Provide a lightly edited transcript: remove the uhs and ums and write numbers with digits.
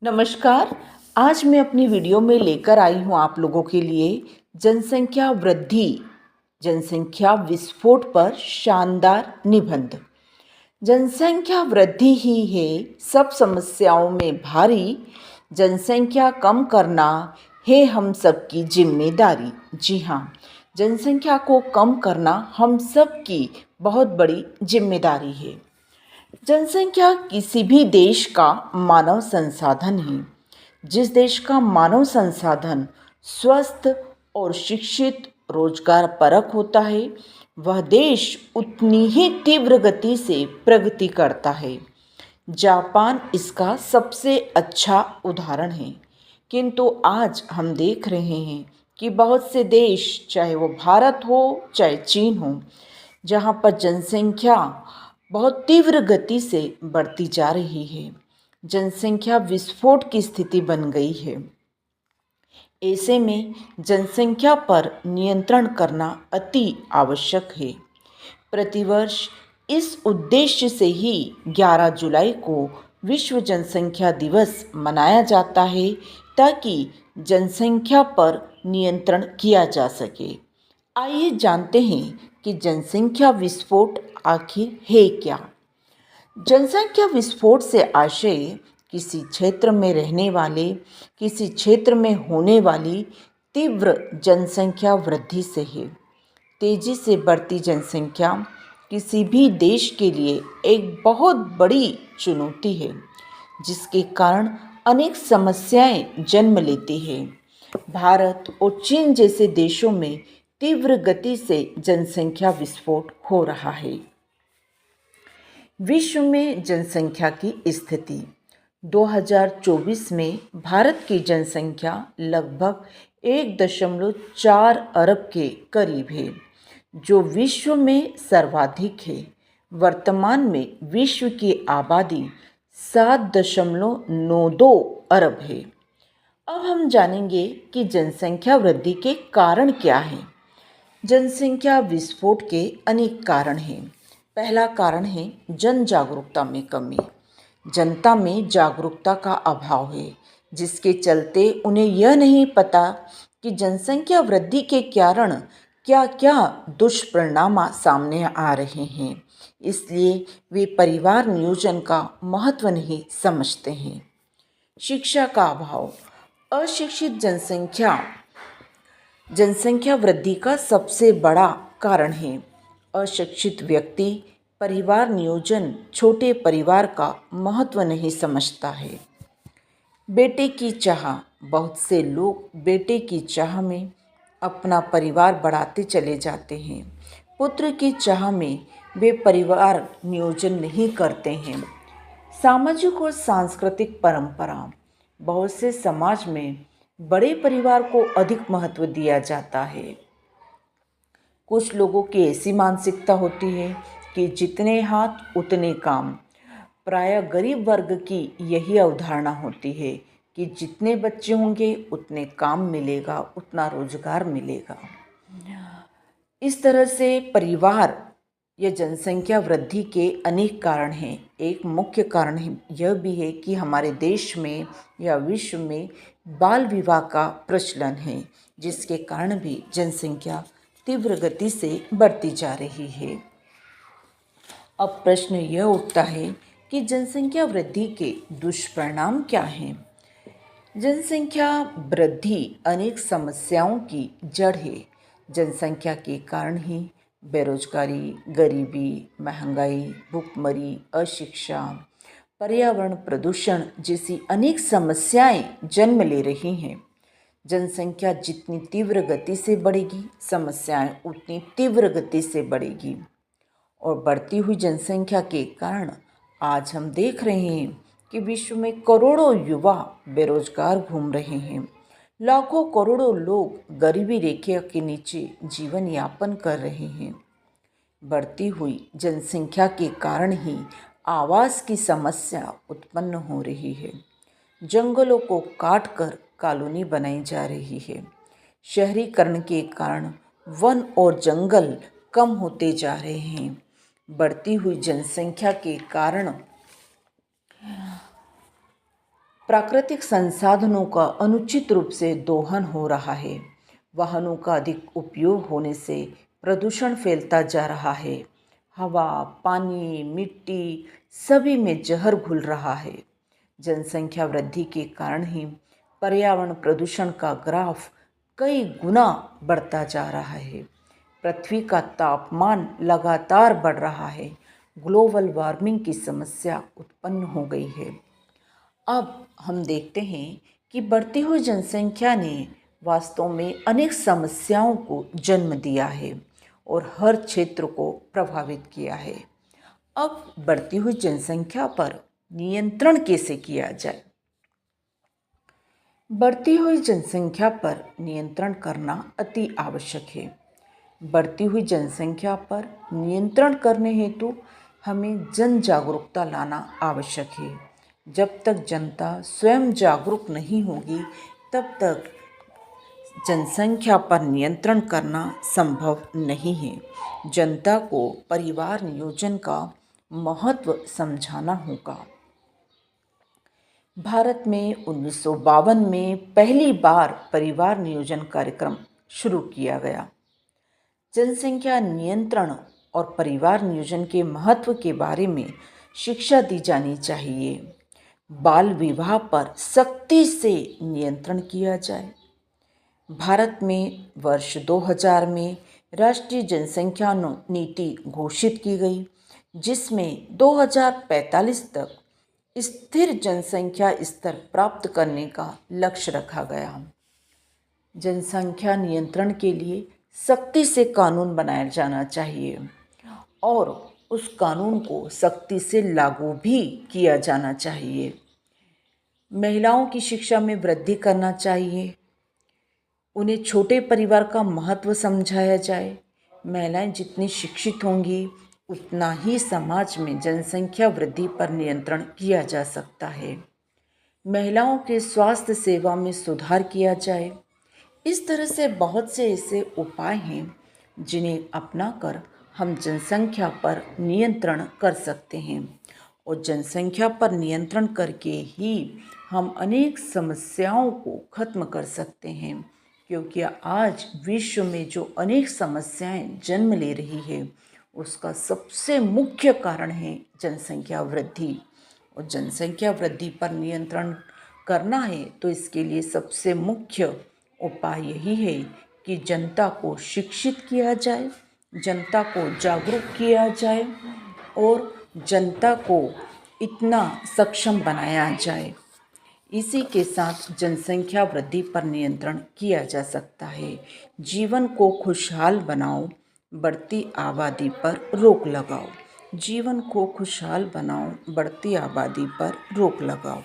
नमस्कार। आज मैं अपनी वीडियो में लेकर आई हूँ आप लोगों के लिए जनसंख्या वृद्धि, जनसंख्या विस्फोट पर शानदार निबंध। जनसंख्या वृद्धि ही है सब समस्याओं में भारी, जनसंख्या कम करना है हम सबकी जिम्मेदारी। जी हाँ, जनसंख्या को कम करना हम सबकी बहुत बड़ी जिम्मेदारी है। जनसंख्या किसी भी देश का मानव संसाधन है। जिस देश का मानव संसाधन स्वस्थ और शिक्षित रोजगार परक होता है, वह देश उतनी ही तीव्र गति से प्रगति करता है। जापान इसका सबसे अच्छा उदाहरण है। किंतु आज हम देख रहे हैं कि बहुत से देश, चाहे वो भारत हो चाहे चीन हो, जहाँ पर जनसंख्या बहुत तीव्र गति से बढ़ती जा रही है, जनसंख्या विस्फोट की स्थिति बन गई है। ऐसे में जनसंख्या पर नियंत्रण करना अति आवश्यक है। प्रतिवर्ष इस उद्देश्य से ही 11 जुलाई को विश्व जनसंख्या दिवस मनाया जाता है, ताकि जनसंख्या पर नियंत्रण किया जा सके। आइए जानते हैं कि जनसंख्या विस्फोट आखिर है क्या। जनसंख्या विस्फोट से आशय किसी क्षेत्र में रहने वाले, किसी क्षेत्र में होने वाली तीव्र जनसंख्या वृद्धि से है। तेजी से बढ़ती जनसंख्या किसी भी देश के लिए एक बहुत बड़ी चुनौती है, जिसके कारण अनेक समस्याएं जन्म लेती हैं। भारत और चीन जैसे देशों में तीव्र गति से जनसंख्या विस्फोट हो रहा है। विश्व में जनसंख्या की स्थिति 2024 में भारत की जनसंख्या लगभग 1.4 अरब के करीब है, जो विश्व में सर्वाधिक है। वर्तमान में विश्व की आबादी 7.92 अरब है। अब हम जानेंगे कि जनसंख्या वृद्धि के कारण क्या हैं। जनसंख्या विस्फोट के अनेक कारण हैं। पहला कारण है जन जागरूकता में कमी। जनता में जागरूकता का अभाव है, जिसके चलते उन्हें यह नहीं पता कि जनसंख्या वृद्धि के कारण क्या क्या दुष्परिणाम सामने आ रहे हैं। इसलिए वे परिवार नियोजन का महत्व नहीं समझते हैं। शिक्षा का अभाव। अशिक्षित जनसंख्या वृद्धि का सबसे बड़ा कारण है। अशिक्षित व्यक्ति परिवार नियोजन, छोटे परिवार का महत्व नहीं समझता है। बेटे की चाह। बहुत से लोग बेटे की चाह में अपना परिवार बढ़ाते चले जाते हैं। पुत्र की चाह में वे परिवार नियोजन नहीं करते हैं। सामाजिक और सांस्कृतिक परंपरा। बहुत से समाज में बड़े परिवार को अधिक महत्व दिया जाता है। कुछ लोगों की ऐसी मानसिकता होती है कि जितने हाथ उतने काम। प्रायः गरीब वर्ग की यही अवधारणा होती है कि जितने बच्चे होंगे उतने काम मिलेगा, उतना रोजगार मिलेगा। इस तरह से परिवार या जनसंख्या वृद्धि के अनेक कारण हैं। एक मुख्य कारण यह भी है कि हमारे देश में या विश्व में बाल विवाह का प्रचलन है, जिसके कारण भी जनसंख्या तीव्र गति से बढ़ती जा रही है। अब प्रश्न यह उठता है कि जनसंख्या वृद्धि के दुष्परिणाम क्या हैं। जनसंख्या वृद्धि अनेक समस्याओं की जड़ है। जनसंख्या के कारण ही बेरोजगारी, गरीबी, महंगाई, भुखमरी, अशिक्षा, पर्यावरण प्रदूषण जैसी अनेक समस्याएं जन्म ले रही हैं। जनसंख्या जितनी तीव्र गति से बढ़ेगी, समस्याएं उतनी तीव्र गति से बढ़ेगी। और बढ़ती हुई जनसंख्या के कारण आज हम देख रहे हैं कि विश्व में करोड़ों युवा बेरोजगार घूम रहे हैं। लाखों करोड़ों लोग गरीबी रेखा के नीचे जीवन यापन कर रहे हैं। बढ़ती हुई जनसंख्या के कारण ही आवास की समस्या उत्पन्न हो रही है। जंगलों को काटकर कॉलोनी बनाई जा रही है। शहरीकरण के कारण वन और जंगल कम होते जा रहे हैं। बढ़ती हुई जनसंख्या के कारण प्राकृतिक संसाधनों का अनुचित रूप से दोहन हो रहा है। वाहनों का अधिक उपयोग होने से प्रदूषण फैलता जा रहा है। हवा, पानी, मिट्टी सभी में जहर घुल रहा है। जनसंख्या वृद्धि के कारण ही पर्यावरण प्रदूषण का ग्राफ कई गुना बढ़ता जा रहा है। पृथ्वी का तापमान लगातार बढ़ रहा है। ग्लोबल वार्मिंग की समस्या उत्पन्न हो गई है। अब हम देखते हैं कि बढ़ती हुई जनसंख्या ने वास्तव में अनेक समस्याओं को जन्म दिया है और हर क्षेत्र को प्रभावित किया है। अब बढ़ती हुई जनसंख्या पर नियंत्रण कैसे किया जाए? बढ़ती हुई जनसंख्या पर नियंत्रण करना अति आवश्यक है। बढ़ती हुई जनसंख्या पर नियंत्रण करने हेतु हमें जन जागरूकता लाना आवश्यक है। जब तक जनता स्वयं जागरूक नहीं होगी तब तक जनसंख्या पर नियंत्रण करना संभव नहीं है। जनता को परिवार नियोजन का महत्व समझाना होगा। भारत में 1952 में पहली बार परिवार नियोजन कार्यक्रम शुरू किया गया। जनसंख्या नियंत्रण और परिवार नियोजन के महत्व के बारे में शिक्षा दी जानी चाहिए। बाल विवाह पर सख्ती से नियंत्रण किया जाए। भारत में वर्ष 2000 में राष्ट्रीय जनसंख्या नीति घोषित की गई, जिसमें 2045 तक स्थिर जनसंख्या स्तर प्राप्त करने का लक्ष्य रखा गया। जनसंख्या नियंत्रण के लिए सख्ती से कानून बनाया जाना चाहिए और उस कानून को सख्ती से लागू भी किया जाना चाहिए। महिलाओं की शिक्षा में वृद्धि करना चाहिए। उन्हें छोटे परिवार का महत्व समझाया जाए। महिलाएं जितनी शिक्षित होंगी उतना ही समाज में जनसंख्या वृद्धि पर नियंत्रण किया जा सकता है। महिलाओं के स्वास्थ्य सेवा में सुधार किया जाए। इस तरह से बहुत से ऐसे उपाय हैं जिन्हें अपनाकर हम जनसंख्या पर नियंत्रण कर सकते हैं और जनसंख्या पर नियंत्रण करके ही हम अनेक समस्याओं को खत्म कर सकते हैं, क्योंकि आज विश्व में जो अनेक समस्याएं जन्म ले रही है उसका सबसे मुख्य कारण है जनसंख्या वृद्धि। और जनसंख्या वृद्धि पर नियंत्रण करना है तो इसके लिए सबसे मुख्य उपाय यही है कि जनता को शिक्षित किया जाए, जनता को जागरूक किया जाए और जनता को इतना सक्षम बनाया जाए। इसी के साथ जनसंख्या वृद्धि पर नियंत्रण किया जा सकता है। जीवन को खुशहाल बनाओ, बढ़ती आबादी पर रोक लगाओ। जीवन को खुशहाल बनाओ, बढ़ती आबादी पर रोक लगाओ।